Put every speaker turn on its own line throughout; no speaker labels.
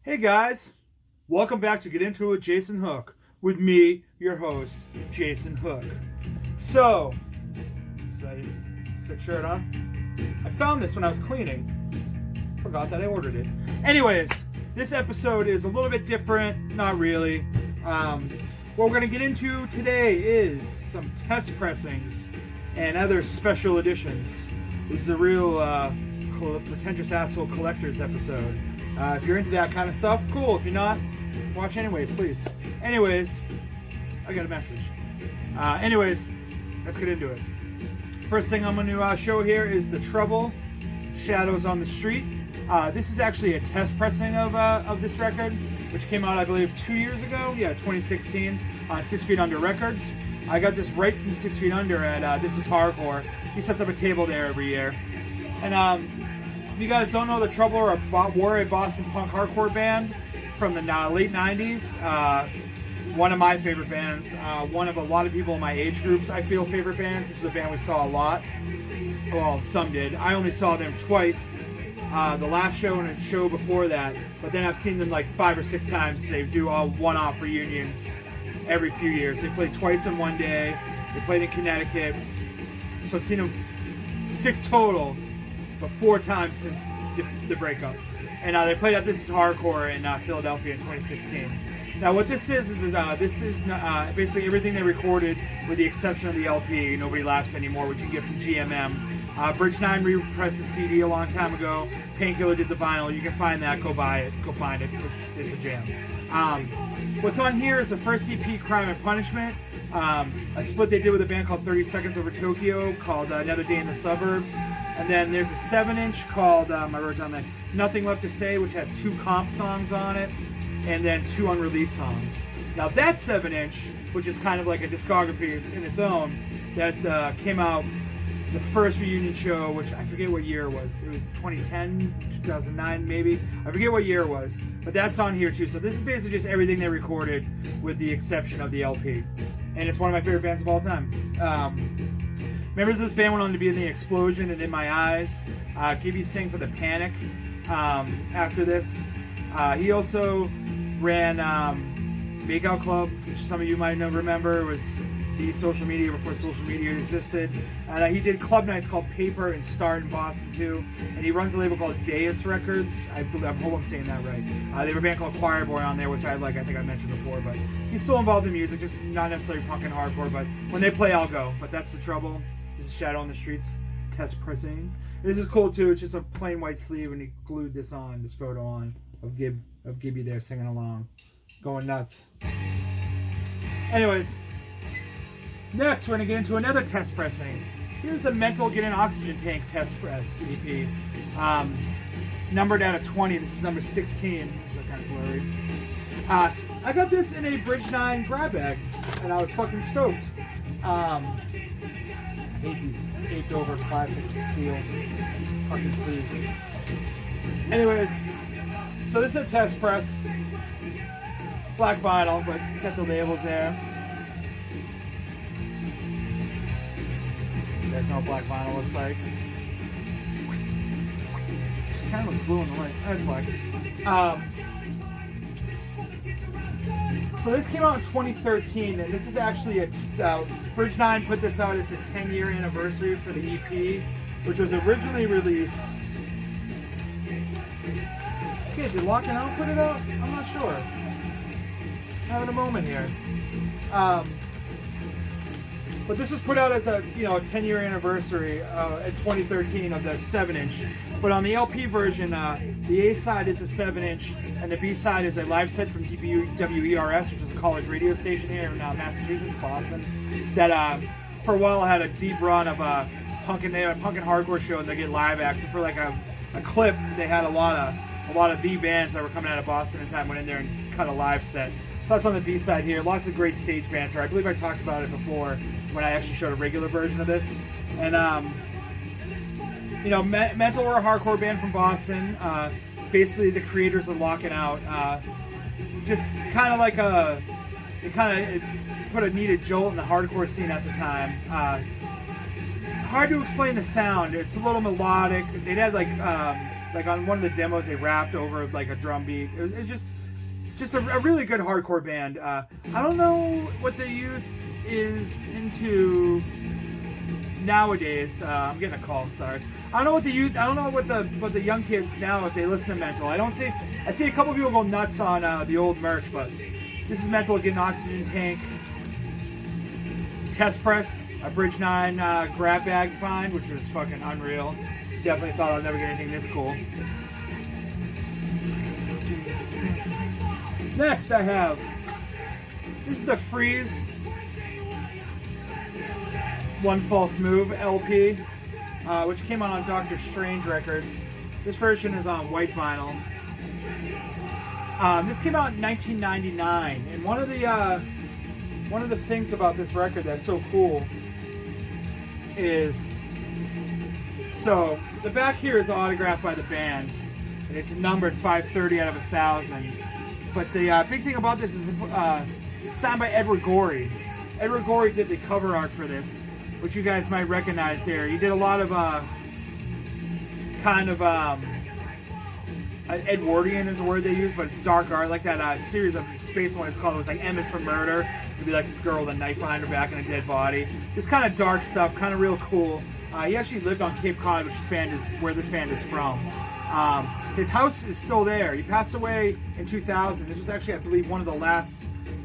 Hey guys, welcome back to Get Into It with Jason Hook, with me, your host, Jason Hook. So, sick shirt on. I found this when I was cleaning. Forgot that I ordered it. Anyways, this episode is a little bit different, not really. What we're going to get into today is some test pressings and other special editions. This is a real pretentious asshole collector's episode. If you're into that kind of stuff, cool. If you're not, watch anyways, please. Anyways, I got a message. Anyways, let's get into it. First thing I'm going to show here is the Trouble, Shadows on the Street. This is actually a test pressing of this record, which came out, I believe, 2 years ago. Yeah, 2016 on 6 Feet Under Records. I got this right from 6 Feet Under at This Is Hardcore. He sets up a table there every year. And if you guys don't know, the Trouble were a Boston punk hardcore band from the late 90s. One of my favorite bands. One of a lot of people in my age groups, I feel, favorite bands. This is a band we saw a lot. Well, some did. I only saw them twice. The last show and a show before that. But then I've seen them like 5 or 6 times. They do all one-off reunions every few years. They played twice in one day. They played in Connecticut. So I've seen them 6 total. But 4 times since the breakup. And they played at This Is Hardcore in Philadelphia in 2016. Now what this is basically everything they recorded with the exception of the LP, Nobody Laughs Anymore, which you can get from GMM. Bridge 9 repressed the CD a long time ago. Painkiller did the vinyl. You can find that. Go buy it. Go find it. It's a jam. What's on here is the first EP, Crime and Punishment. A split they did with a band called 30 Seconds Over Tokyo called Another Day in the Suburbs. And then there's a 7-inch called, I wrote down that, Nothing Left to Say, which has 2 comp songs on it, and then 2 unreleased songs. Now that 7-inch, which is kind of like a discography in its own, that came out the first reunion show, which I forget what year it was. It was 2010, 2009 maybe. I forget what year it was, but that's on here too. So this is basically just everything they recorded with the exception of the LP. And it's one of my favorite bands of all time. Members of this band went on to be in The Explosion and In My Eyes. Gibby sang for The Panic after this. He also ran Makeout Club, which some of you might remember. It was the social media before social media existed. And he did club nights called Paper and Start in Boston too. And he runs a label called Deus Records. I hope I'm saying that right. They have a band called Choir Boy on there, which I like. I think I mentioned before. But he's still involved in music, just not necessarily punk and hardcore. But when they play, I'll go. But that's the Trouble. This is Shadow on the Streets, test pressing. This is cool too. It's just a plain white sleeve, and he glued this photo on of Gibby there singing along, going nuts. Anyways, next we're gonna get into another test pressing. Here's a Mental Get an Oxygen Tank test press EP, numbered out of 20. This is number 16. These are kind of blurry. I got this in a Bridge 9 grab bag, and I was fucking stoked. I hate these taped over plastic sealed fucking sleeves. Anyways, so this is a test press. Black vinyl, but got the labels there. You guys know what black vinyl looks like. It kind of looks blue in the light. That's black. So this came out in 2013, and this is actually Bridge 9 put this out as a 10-year anniversary for the EP, which was originally released. Okay, did Lock and Out put it out? I'm not sure. Having a moment here. But this was put out as a 10-year anniversary in 2013 of the 7-inch. But on the LP version, the A side is a 7-inch, and the B side is a live set from WERS, which is a college radio station here in Massachusetts, Boston. That for a while had a deep run of punk and hardcore show, and they get live acts. And for like a clip, they had a lot of the bands that were coming out of Boston in time went in there and cut a live set. So that's on the B side here. Lots of great stage banter. I believe I talked about it before when I actually showed a regular version of this. And Mental were a hardcore band from Boston. Basically, the creators of Lock and Out. Just kind of like it put a needed jolt in the hardcore scene at the time. Hard to explain the sound. It's a little melodic. They'd had like like on one of the demos, they rapped over like a drum beat. It was just a really good hardcore band. I don't know what the youth is into nowadays. I'm getting a call. Sorry. I don't know what the youth. I don't know what the young kids now, if they listen to Mental. I see a couple people go nuts on the old merch, but this is Mental getting Oxygen Tank. Test press, a Bridge 9 grab bag find, which was fucking unreal. Definitely thought I'd never get anything this cool. Next I have, this is the Freeze One False Move LP, which came out on Dr. Strange Records. This version is on white vinyl. This came out in 1999, and one of the things about this record that's so cool is, so the back here is autographed by the band, and it's numbered 530 out of 1,000. But the big thing about this is it's signed by Edward Gorey. Edward Gorey did the cover art for this, which you guys might recognize here. He did a lot of Edwardian is the word they use, but it's dark art, like that series of space one. It's called. It was like M is for Murder. It'd be like this girl with a knife behind her back and a dead body. This kind of dark stuff, kind of real cool. He actually lived on Cape Cod, which where this band is from. His house is still there. He passed away in 2000. This was actually, I believe, one of the last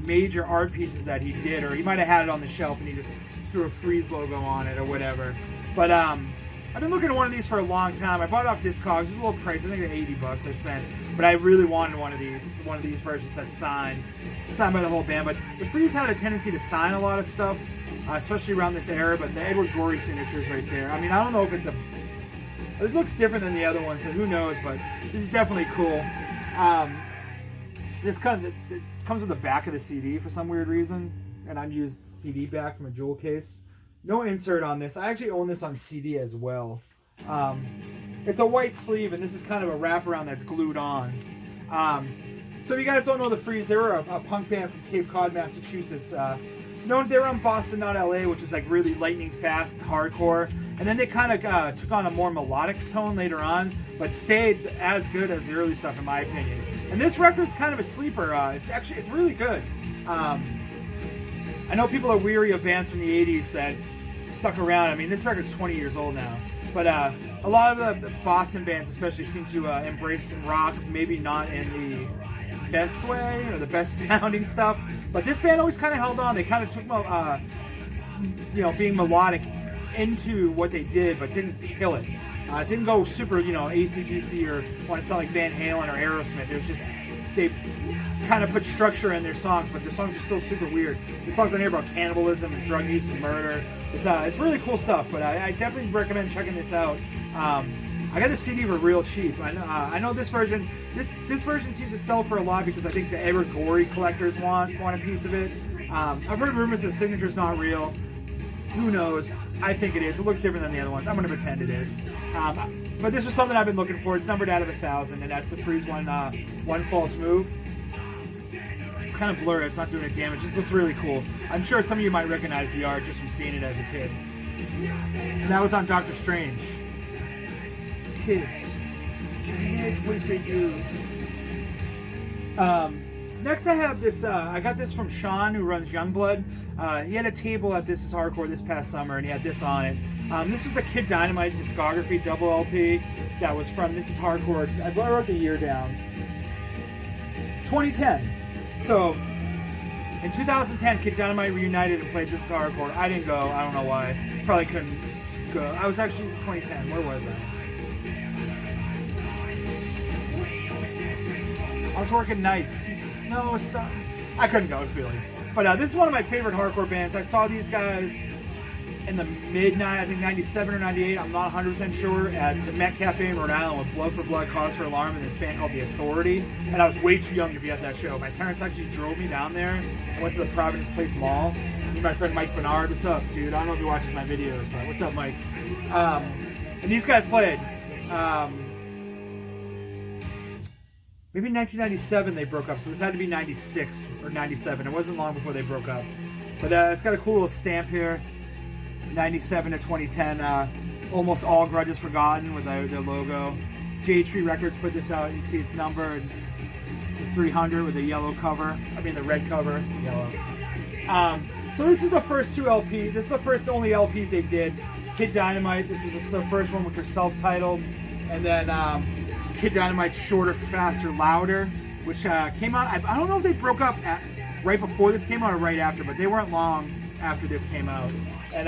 major art pieces that he did, or he might have had it on the shelf and he just threw a Freeze logo on it or whatever. But I've been looking at one of these for a long time. I bought it off Discogs. It was a little pricey. I think they're $80 I spent. But I really wanted one of these versions that's signed by the whole band. But the Freeze had a tendency to sign a lot of stuff, especially around this era. But the Edward Gorey signature is right there. I mean, I don't know if it looks different than the other ones, so who knows? But this is definitely cool. This it comes with the back of the CD for some weird reason, and I've used CD back from a jewel case. No insert on this. I actually own this on CD as well. It's a white sleeve, and this is kind of a wraparound that's glued on. So if you guys don't know the Freeze, they were a punk band from Cape Cod, Massachusetts. They were on Boston, not LA, which was like really lightning fast hardcore. And then they kind of took on a more melodic tone later on, but stayed as good as the early stuff in my opinion. And this record's kind of a sleeper. It's really good. I know people are weary of bands from the 80s that stuck around. I mean, this record's 20 years old now. But a lot of the Boston bands especially seem to embrace rock, maybe not in the best way or the best sounding stuff. But this band always kind of held on. They kind of took, being melodic into what they did, but didn't kill it. Didn't go super, AC/DC or want to sound like Van Halen or Aerosmith. It was just, they kind of put structure in their songs, but their songs are still super weird. The songs on here about cannibalism and drug use and murder. It's really cool stuff, but I definitely recommend checking this out. I got the CD for real cheap. I know this version. This version seems to sell for a lot because I think the Edward Gorey collectors want a piece of it. I've heard rumors the signature's not real. Who knows? I think it is. It looks different than the other ones. I'm going to pretend it is. But this was something I've been looking for. It's numbered out of 1,000, and that's the Freeze One False Move. It's kind of blurry. It's not doing it damage. It just looks really cool. I'm sure some of you might recognize the art just from seeing it as a kid. And that was on Dr. Strange. Kids. Teenage wasted youth. Next I have this, I got this from Sean, who runs Youngblood. He had a table at This Is Hardcore this past summer, and he had this on it. This was the Kid Dynamite discography double LP that was from This Is Hardcore. I wrote the year down. 2010. So, in 2010, Kid Dynamite reunited and played This Is Hardcore. I didn't go. I don't know why. Probably couldn't go. I was actually 2010. Where was I? I was working nights. No, I couldn't go, really. But this is one of my favorite hardcore bands. I saw these guys in the I think 97 or 98, I'm not 100% sure, at the Met Cafe in Rhode Island with Blood for Blood, Cause for Alarm, and this band called The Authority. And I was way too young to be at that show. My parents actually drove me down there. I went to the Providence Place Mall. Me and my friend Mike Bernard. What's up, dude? I don't know if he watches my videos, but what's up, Mike? And these guys played. Maybe in 1997 they broke up, so this had to be 96 or 97. It wasn't long before they broke up. But it's got a cool little stamp here. 97 to 2010. Almost All Grudges Forgotten with their logo. J Tree Records put this out. You can see it's numbered 300 with the yellow cover. I mean the red cover, yellow. So this is the first two LPs. This is the first only LPs they did. Kid Dynamite. This was the first one, which was self-titled, and then Kid Dynamite Shorter, Faster, Louder, which came out. I don't know if they broke up right before this came out or right after, but they weren't long after this came out. And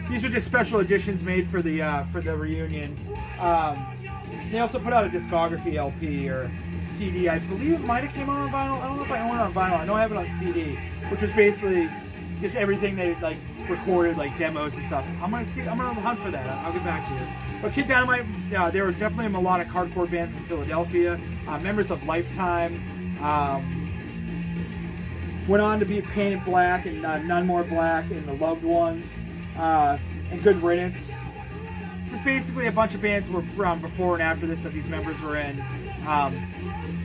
these were just special editions made for the reunion. They also put out a discography LP or CD. I believe it might have came out on vinyl. I don't know if I own it on vinyl. I know I have it on CD, which was basically just everything they like recorded, like demos and stuff. I'm gonna hunt for that. I'll get back to you. But Kid Dynamite, they were definitely a melodic hardcore band from Philadelphia. Members of Lifetime. Went on to be Painted Black and None More Black and The Loved Ones and Good Riddance. Just basically a bunch of bands were from before and after this that these members were in.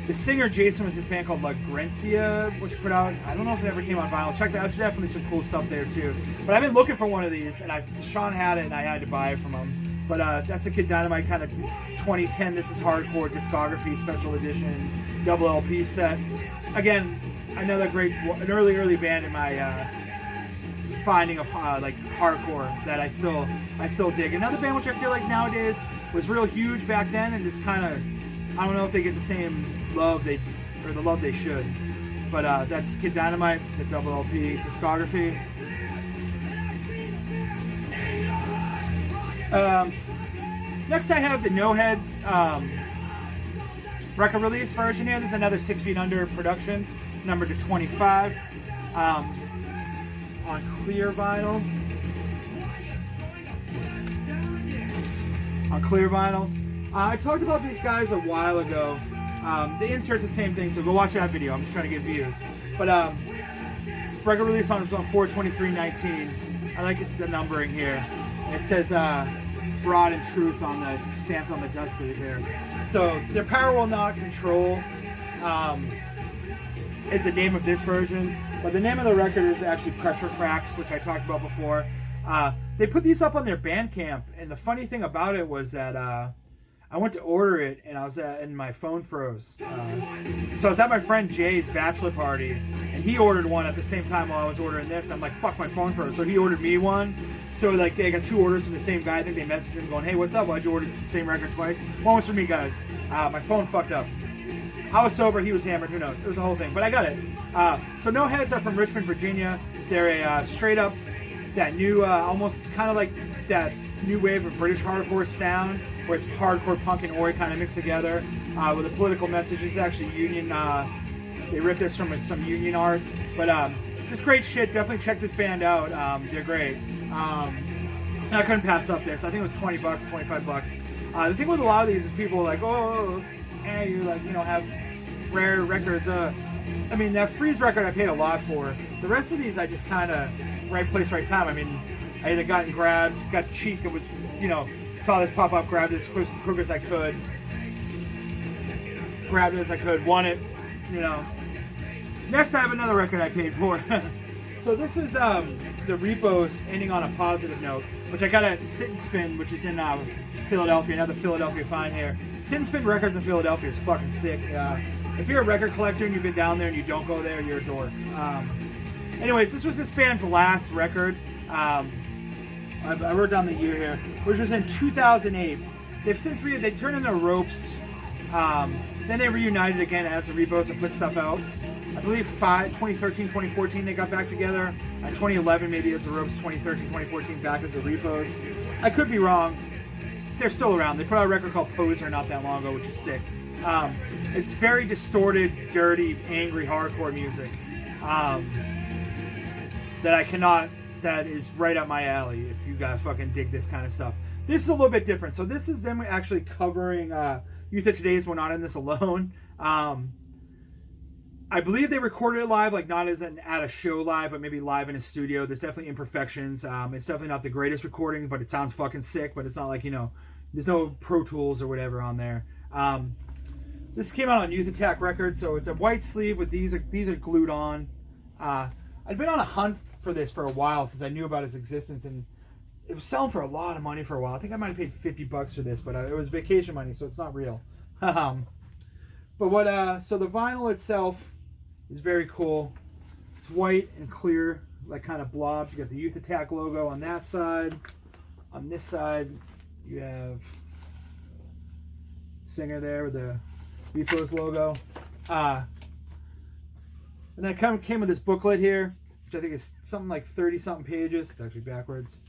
The singer Jason was this band called La Grencia, which put out, I don't know if it ever came on vinyl. Check that, there's definitely some cool stuff there too. But I've been looking for one of these, and Sean had it, and I had to buy it from him. But that's a Kid Dynamite kind of 2010 This Is Hardcore discography special edition double LP set. Again, another great, an early band in my finding of like hardcore that I still dig. Another band which I feel like nowadays was real huge back then and just kind of, I don't know if they get the same love the love they should. But that's Kid Dynamite, the double LP discography. Next I have the No Heads record release version here. This is another 6 Feet Under production, numbered to 25, on clear vinyl. I talked about these guys a while ago. The insert's the same thing, so go watch that video. I'm just trying to get views. But record release on 4/23/19. I like the numbering here. It says Broad and Truth on the stamped on the dust sleeve here. So their Power Will Not Control is the name of this version, but the name of the record is actually Pressure Cracks, which I talked about before. They put these up on their Bandcamp, and the funny thing about it was that I went to order it, and and my phone froze. So I was at my friend Jay's bachelor party, and he ordered one at the same time while I was ordering this. I'm like, fuck, my phone froze. So he ordered me one. So like they got two orders from the same guy. I think they messaged him going, hey, what's up? Why'd you order the same record twice? One was for me, guys. My phone fucked up. I was sober, he was hammered, who knows? It was the whole thing, but I got it. So No Heads are from Richmond, Virginia. They're a straight up, that new, almost kind of like that new wave of British hardcore sound, where it's hardcore punk and oi kind of mixed together, with a political message. This is actually union, they ripped this from some union art, but just great shit. Definitely check this band out. They're great. I couldn't pass up this. I think it was $20, $25. The thing with a lot of these is people are like, oh, and you like, have rare records. I mean, that Freeze record I paid a lot for. The rest of these I just kind of right place, right time. I mean, I either gotten grabs, got cheek. It was, saw this pop up, grabbed it as quick as I could, grabbed it as I could, won it. Next I have another record I paid for. So this is the Repos, ending on a positive note, which I got at Sit and Spin, which is in Philadelphia, another Philadelphia find here. Sit and Spin Records in Philadelphia is fucking sick. If you're a record collector and you've been down there and you don't go there, you're a dork. Anyways, this was this band's last record. I wrote down the year here, which was in 2008. They've since they turned into Ropes. Then they reunited again as the Repos and put stuff out. I believe 2013, 2014 they got back together. 2011 maybe as the Ropes, 2013, 2014 back as the Repos. I could be wrong. They're still around. They put out a record called Poser not that long ago, which is sick. It's very distorted, dirty, angry hardcore music that is right up my alley if you guys fucking dig this kind of stuff. This is a little bit different. So this is them actually covering Youth of Today's We're Not In This Alone. I believe they recorded it live, like not as at a show live, but maybe live in a studio. There's definitely imperfections. It's definitely not the greatest recording, but it sounds fucking sick. But it's not like, there's no Pro Tools or whatever on there. This came out on Youth Attack Records, so it's a white sleeve with these are glued on. I'd been on a hunt for this for a while since I knew about its existence, and it was selling for a lot of money for a while. I think I might have paid $50 for this, but it was vacation money, so it's not real. But what? So the vinyl itself is very cool. It's white and clear, like kind of blobs. You got the Youth Attack logo on that side. On this side, you have Singer there with the Repose logo. And then it kind of came with this booklet here, which I think is something like 30-something pages. It's actually backwards.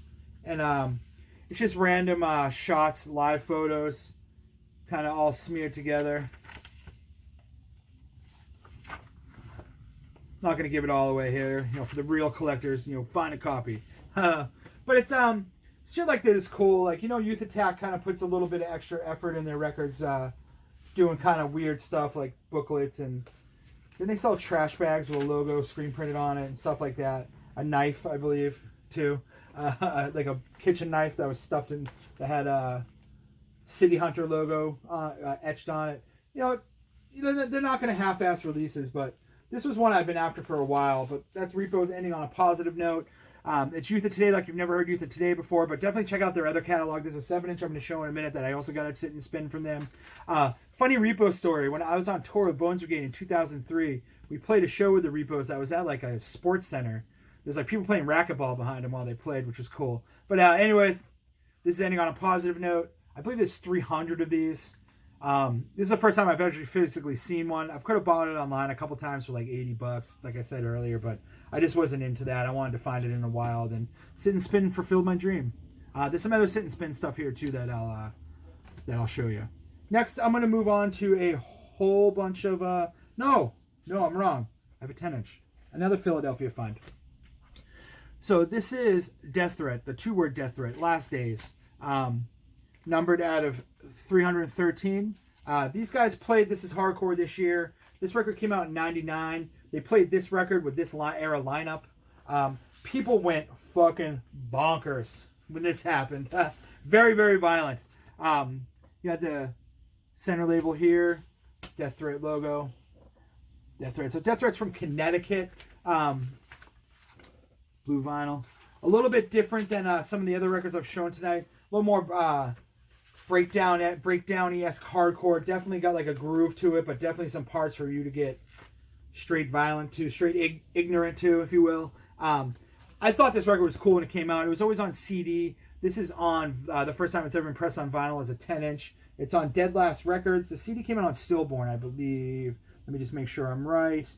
And it's just random shots, live photos, kind of all smeared together. Not going to give it all away here, you know, for the real collectors, you know, find a copy. But it's shit like that is cool. Like, you know, Youth Attack kind of puts a little bit of extra effort in their records, doing kind of weird stuff like booklets, and then they sell trash bags with a logo screen printed on it and stuff like that. A knife, I believe, too. Like a kitchen knife that was stuffed in, that had a City Hunter logo etched on it. You know, they're not going to half-ass releases, but this was one I've been after for a while. But that's Repos ending on a positive note. It's Youth of Today like you've never heard Youth of Today before, but definitely check out their other catalog. There's a 7-inch I'm going to show in a minute that I also got at Sit and Spin from them. Funny Repos story. When I was on tour with Bones Brigade in 2003, we played a show with the Repos that was at like a sports center. There's like people playing racquetball behind them while they played, which was cool. But anyways, this is ending on a positive note. I believe there's 300 of these. This is the first time I've actually physically seen one. I've could have bought it online a couple times for like $80, like I said earlier, but I just wasn't into that. I wanted to find it in the wild, and Sit and Spin fulfilled my dream. There's some other Sit and Spin stuff here too that I'll show you. Next, I'm going to move on to a whole bunch of no, I'm wrong. I have a 10-inch. Another Philadelphia find. So this is Death Threat, the 2-word Death Threat, Last Days, numbered out of 313. These guys played This Is Hardcore this year. This record came out in '99. They played this record with this era lineup. People went fucking bonkers when this happened. Very, very violent. You had the center label here, Death Threat logo. Death Threat. So Death Threat's from Connecticut. Blue vinyl. A little bit different than some of the other records I've shown tonight. A little more breakdown-esque hardcore. Definitely got like a groove to it, but definitely some parts for you to get straight violent to, straight ignorant to, if you will. I thought this record was cool when it came out. It was always on CD. This is on the first time it's ever been pressed on vinyl as a 10-inch. It's on Dead Last Records. The CD came out on Stillborn, I believe. Let me just make sure I'm right.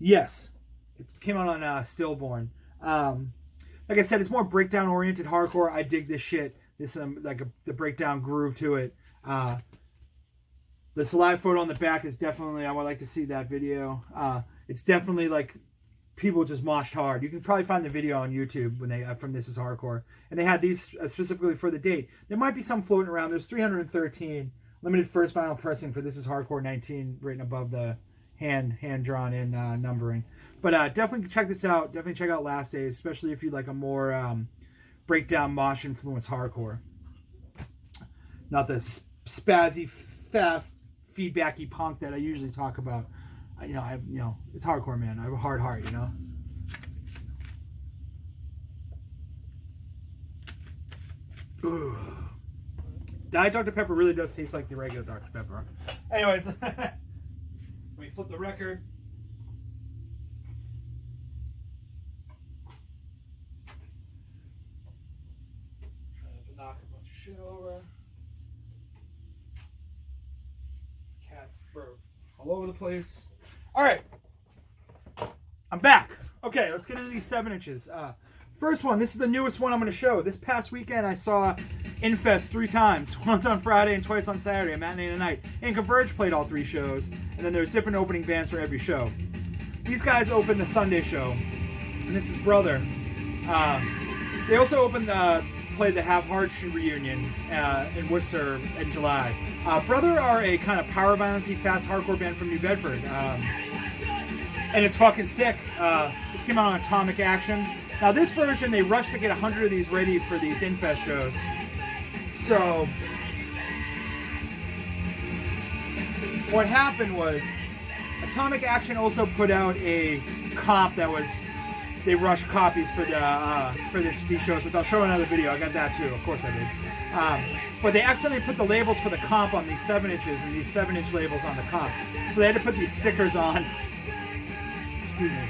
Yes, it came out on Stillborn. Like I said, it's more breakdown-oriented hardcore. I dig this shit. This the breakdown groove to it. The live photo on the back is definitely, I would like to see that video. It's definitely like people just moshed hard. You can probably find the video on YouTube when they from This Is Hardcore, and they had these specifically for the date. There might be some floating around. There's 313 limited first vinyl pressing for This Is Hardcore 19 written above the hand drawn in numbering. But definitely check this out. Definitely check out Last Days, especially if you like a more breakdown mosh influence hardcore. Not the spazzy, fast, feedbacky punk that I usually talk about. It's hardcore, man. I have a hard heart, you know. Ooh. Diet Dr. Pepper really does taste like the regular Dr. Pepper. Anyways, we flip the record. Trying to knock a bunch of shit over. Cats broke all over the place. All right, I'm back. Okay, let's get into these 7-inches. First one, this is the newest one I'm going to show. This past weekend, I saw Infest 3 times. Once on Friday and twice on Saturday, a matinee and a night. And Converge played all 3 shows. And then there's different opening bands for every show. These guys opened the Sunday show. And this is Brother. They also played the Have Hard Shoe reunion in Worcester in July. Brother are a kind of power violence-y, fast hardcore band from New Bedford. And it's fucking sick. This came out on Atomic Action. Now this version, they rushed to get 100 of these ready for these Infest shows. So what happened was Atomic Action also put out a comp that was they rushed copies for these shows, which I'll show in another video. I got that too, of course I did. But they accidentally put the labels for the comp on these 7 inches and these 7-inch labels on the comp. So they had to put these stickers on. Excuse me.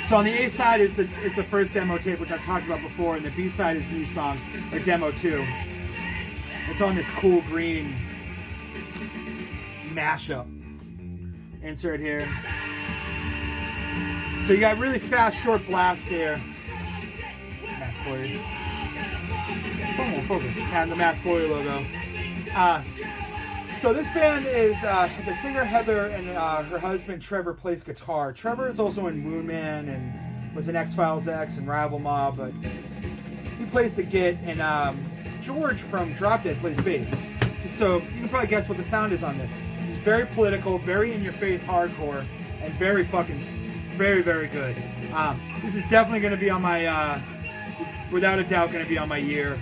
So on the A side is the first demo tape, which I've talked about before, and the B side is new songs, or demo 2. It's on this cool green mashup insert here. So you got really fast, short blasts here. Mass Boy. Phone won't focus. And the Mass Boy logo. So this band is the singer Heather and her husband Trevor plays guitar. Trevor is also in Woundman and was in X-Files X and Rival Mob, but he plays the git, and George from Drop Dead plays bass. So you can probably guess what the sound is on this. It's very political, very in-your-face hardcore, and very fucking, very, very good. This is definitely going to be on my, without a doubt, going to be on my year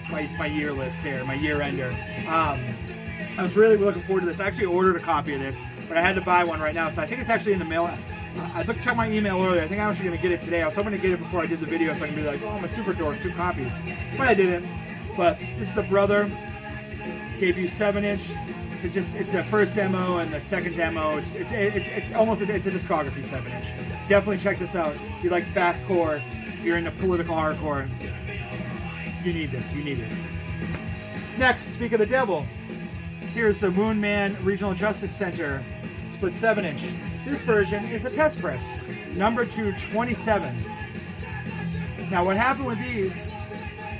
list here, my year ender. I was really looking forward to this. I actually ordered a copy of this, but I had to buy one right now, so I think it's actually in the mail. I checked my email earlier. I think I'm actually going to get it today. I was hoping to get it before I did the video so I can be like, oh, I'm a super dork, 2 copies. But I didn't. But this is the Brother debut 7-inch. It's the first demo and the second demo. It's almost a discography 7-inch. Definitely check this out. If you like fastcore, if you're into political hardcore, you need this. You need it. Next, Speak of the Devil. Here's the Woundman Regional Justice Center split 7-inch. This version is a test press, number 227. Now, what happened with these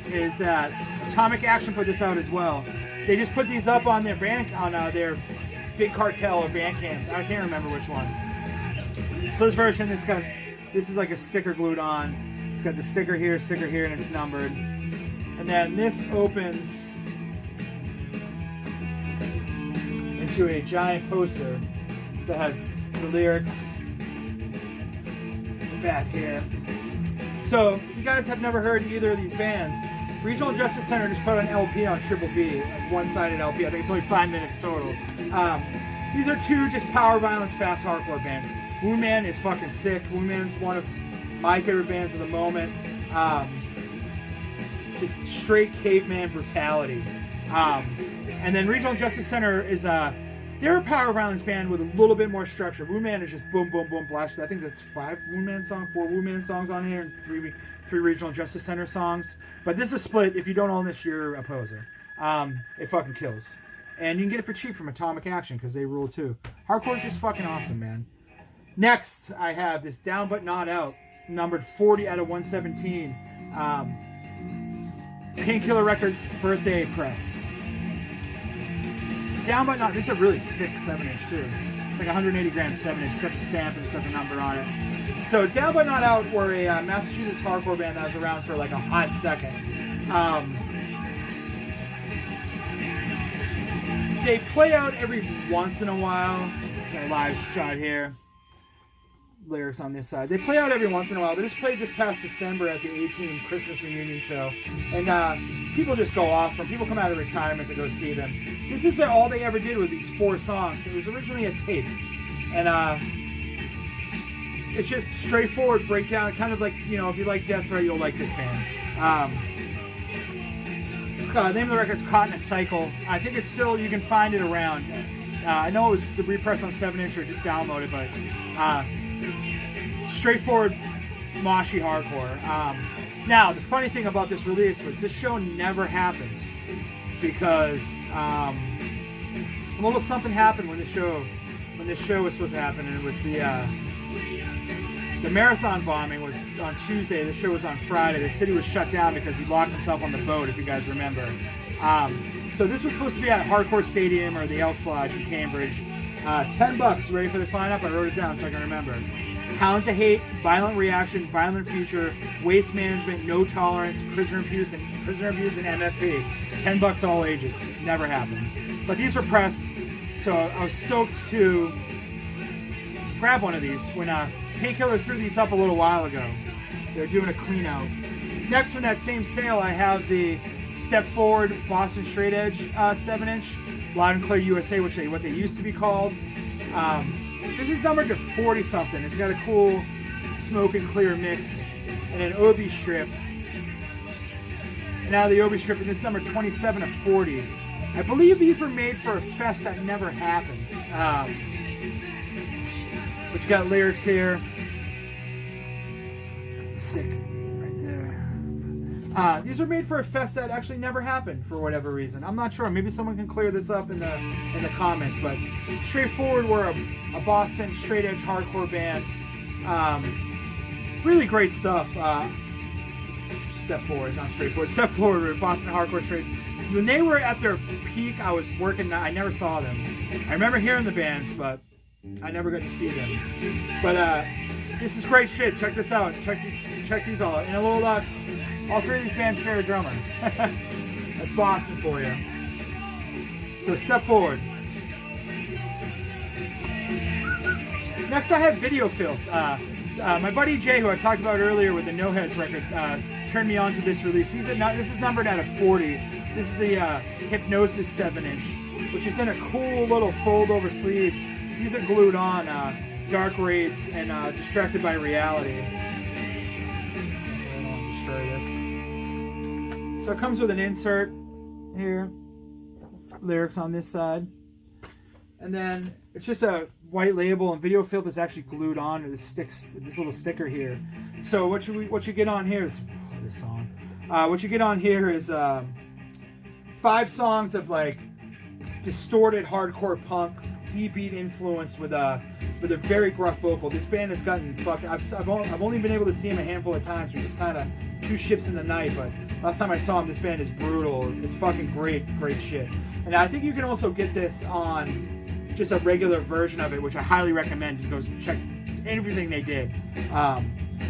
is that Atomic Action put this out as well. They just put these up on their their Big Cartel or Bandcamp. I can't remember which one. So this version, this is like a sticker glued on. It's got the sticker here, and it's numbered. And then this opens into a giant poster that has the lyrics back here. So if you guys have never heard either of these bands, Regional Justice Center just put an LP on Triple B, a one-sided LP. I think it's only 5 minutes total. These are 2 just power violence, fast hardcore bands. Woundman is fucking sick. Woundman's one of my favorite bands of the moment. Just straight caveman brutality. And then Regional Justice Center is they're a power violence band with a little bit more structure. Woundman is just boom, boom, boom, blast. I think that's 4 Woundman songs on here, and 3 Regional Justice Center songs. But this is split. If you don't own this, you're a poser. It fucking kills. And you can get it for cheap from Atomic Action because they rule too. Hardcore is just fucking awesome, man. Next, I have this Down But Not Out, numbered 40 out of 117. Painkiller Records birthday press. Down But Not, this is a really thick 7-inch too. It's like 180 grams 7-inch. It's got the stamp and it's got the number on it. So Down But Not Out were a Massachusetts hardcore band that was around for like a hot second. They play out every once in a while. Got a live shot here. Lyrics on this side. They play out every once in a while. They just played this past December at the 18 Christmas reunion show. And people just go off from, people come out of retirement to go see them. This is all they ever did with these 4 songs. It was originally a tape. And it's just straightforward breakdown. Kind of like, if you like Death Threat, you'll like this band. It's got, the name of the record's Caught in a Cycle. I think it's still, you can find it around. I know it was the repress on 7-inch or just download it, but straightforward moshy hardcore. Now, the funny thing about this release was this show never happened because a little something happened when this show was supposed to happen, and it was the marathon bombing was on Tuesday. The show was on Friday. The city was shut down because he locked himself on the boat, if you guys remember. So this was supposed to be at Hardcore Stadium or the Elks Lodge in Cambridge. $10. Ready for this lineup? I wrote it down so I can remember. Hounds of Hate, Violent Reaction, Violent Future, Waste Management, No Tolerance, Prisoner Abuse, and MFP. $10 all ages. Never happened. But these were press, so I was stoked to grab one of these when Painkiller threw these up a little while ago. They're doing a clean out. Next, from that same sale, I have the Step Forward Boston Straight Edge 7-inch, Loud and Clear USA, what they used to be called. This is numbered to 40 something. It's got a cool smoke and clear mix, and an Obi strip. And now the Obi strip, and this number 27 of 40. I believe these were made for a fest that never happened. But you got lyrics here. Sick, right there. These were made for a fest that actually never happened for whatever reason. I'm not sure. Maybe someone can clear this up in the comments. But Straightforward were a Boston straight edge hardcore band. Really great stuff. Step Forward, not Straightforward. Step Forward were Boston hardcore straight. When they were at their peak, I was working. I never saw them. I remember hearing the bands, but I never got to see them. But this is great shit. Check this out. Check these all out. And a little, all three of these bands share a drummer. That's Boston for you. So Step Forward. Next, I have Video Filth. My buddy Jay, who I talked about earlier with the No Heads record, turned me on to this release. This is numbered out of 40. This is the Hypnosis 7-inch, which is in a cool little fold-over sleeve. These are glued on, Dark Raids and Distracted by Reality. I'll destroy this. So it comes with an insert here, lyrics on this side, and then it's just a white label, and Video Filth is actually glued on to this little sticker here. So what you get on here is this song. What you get on here is 5 songs of like distorted hardcore punk, D-beat influence with a very gruff vocal. This band has gotten fucking. I've only been able to see them a handful of times. We're just kind of 2 ships in the night. But last time I saw them, this band is brutal. It's fucking great shit. And I think you can also get this on just a regular version of it, which I highly recommend. You go check everything they did,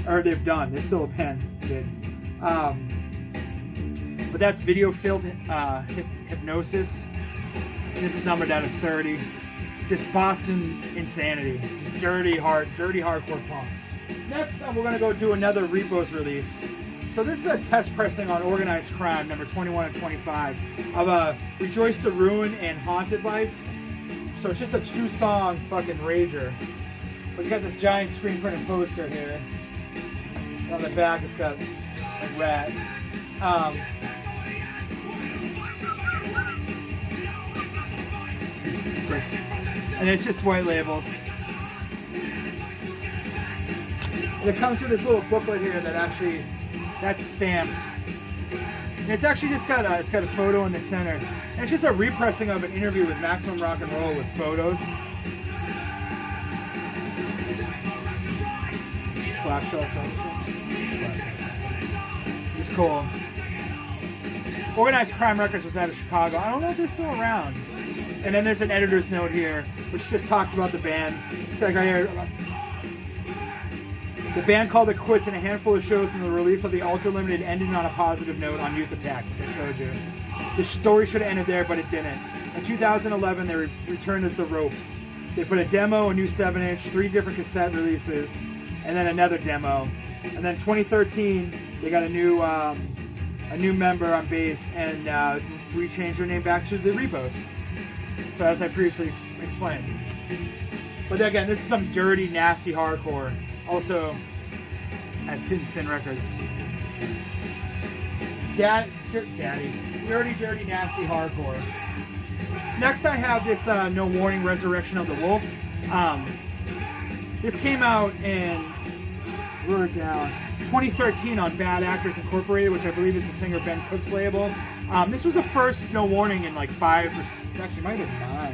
or they've done. They're still a band. But that's Video Filth, Hypnosis. And this is numbered down to 30. Just Boston insanity. Dirty hardcore punk. Next, we're going to go do another Repos release. So this is a test pressing on Organized Crime, number 21 and 25, of Rejoice the Ruin and Haunted Life. So it's just a 2-song fucking rager. But you got this giant screen printed poster here. And on the back, it's got a rat. And it's just white labels. And it comes with this little booklet here that's stamped. And it's actually just got a photo in the center. And it's just a repressing of an interview with Maximum Rock and Roll with photos. Slapshot song. It's cool. Organized Crime Records was out of Chicago. I don't know if they're still around. And then there's an editor's note here, which just talks about the band. It's like right here. The band called it quits, and a handful of shows from the release of the Ultra Limited ended on a positive note on Youth Attack, which I showed you. The story should have ended there, but it didn't. In 2011, they returned as the Ropes. They put a demo, a new 7-inch, 3 different cassette releases, and then another demo. And then 2013, they got a new member on bass, and rechanged their name back to the Repos. So as I previously explained. But again, this is some dirty, nasty hardcore. Also at Sit and Spin Records. Dirty, nasty hardcore. Next I have this No Warning Resurrection of the Wolf. This came out in, wrote it down, 2013 on Bad Actors Incorporated, which I believe is the singer Ben Cook's label. This was the first No Warning in like 5 or actually might have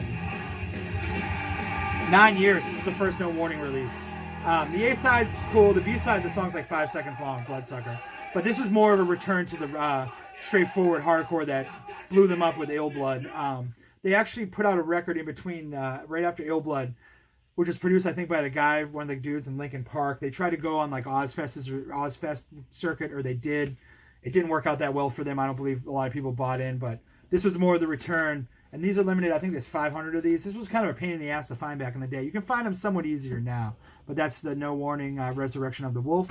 been 9 years. This was the first No Warning release. The A-side's cool. The B-side, the song's like 5 seconds long, Bloodsucker. But this was more of a return to the straightforward hardcore that blew them up with Ill Blood. They actually put out a record in between, right after Ill Blood, which was produced, I think, by the guy, one of the dudes in Linkin Park. They tried to go on like Ozfest circuit, or they did. It didn't work out that well for them. I don't believe a lot of people bought in, but this was more of the return. And these are limited. I think there's 500 of these. This was kind of a pain in the ass to find back in the day. You can find them somewhat easier now, but that's the No Warning Resurrection of the Wolf.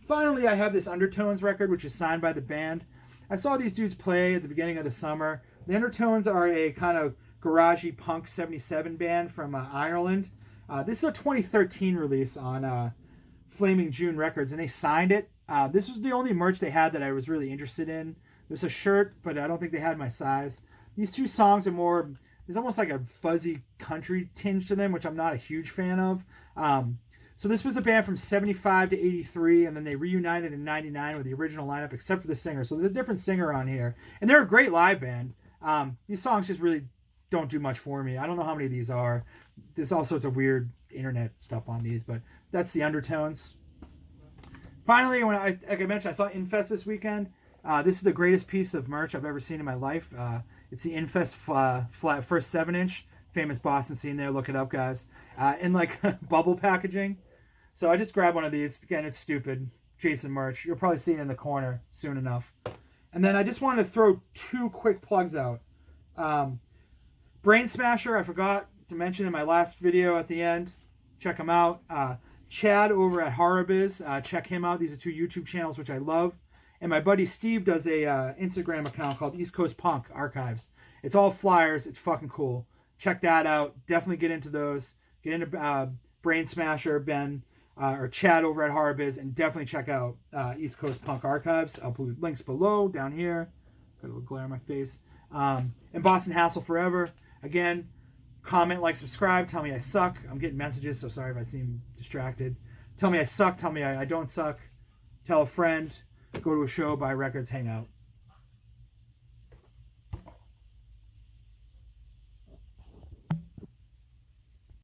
Finally, I have this Undertones record, which is signed by the band. I saw these dudes play at the beginning of the summer. The Undertones are a kind of garagey punk 77 band from Ireland. This is a 2013 release on Flaming June Records, and they signed it. This was the only merch they had that I was really interested in. There's a shirt, but I don't think they had my size. These two songs are more, there's almost like a fuzzy country tinge to them, which I'm not a huge fan of. So this was a band from 75 to 83, and then they reunited in 99 with the original lineup, except for the singer. So there's a different singer on here. And they're a great live band. These songs just really don't do much for me. I don't know how many of these are. There's all sorts of weird internet stuff on these, but that's the Undertones. Finally, like I mentioned, I saw Infest this weekend. This is the greatest piece of merch I've ever seen in my life. It's the Infest flat first 7-inch. Famous Boston scene there. Look it up, guys. In like bubble packaging. So I just grabbed one of these. Again, it's stupid. Jason merch. You'll probably see it in the corner soon enough. And then I just wanted to throw 2 quick plugs out. Brainsmasher, I forgot to mention in my last video at the end. Check him out. Chad over at Horrorbiz. Check him out. These are 2 YouTube channels which I love. And my buddy Steve does a Instagram account called East Coast Punk Archives. It's all flyers. It's fucking cool. Check that out. Definitely get into those. Get into Brainsmasher, Ben, or Chad over at Horrorbiz, and definitely check out East Coast Punk Archives. I'll put links below, down here. Got a little glare on my face. And Boston Hassle Forever. Again, comment, like, subscribe. Tell me I suck. I'm getting messages, so sorry if I seem distracted. Tell me I suck. Tell me I don't suck. Tell a friend. Go to a show, buy records, hang out.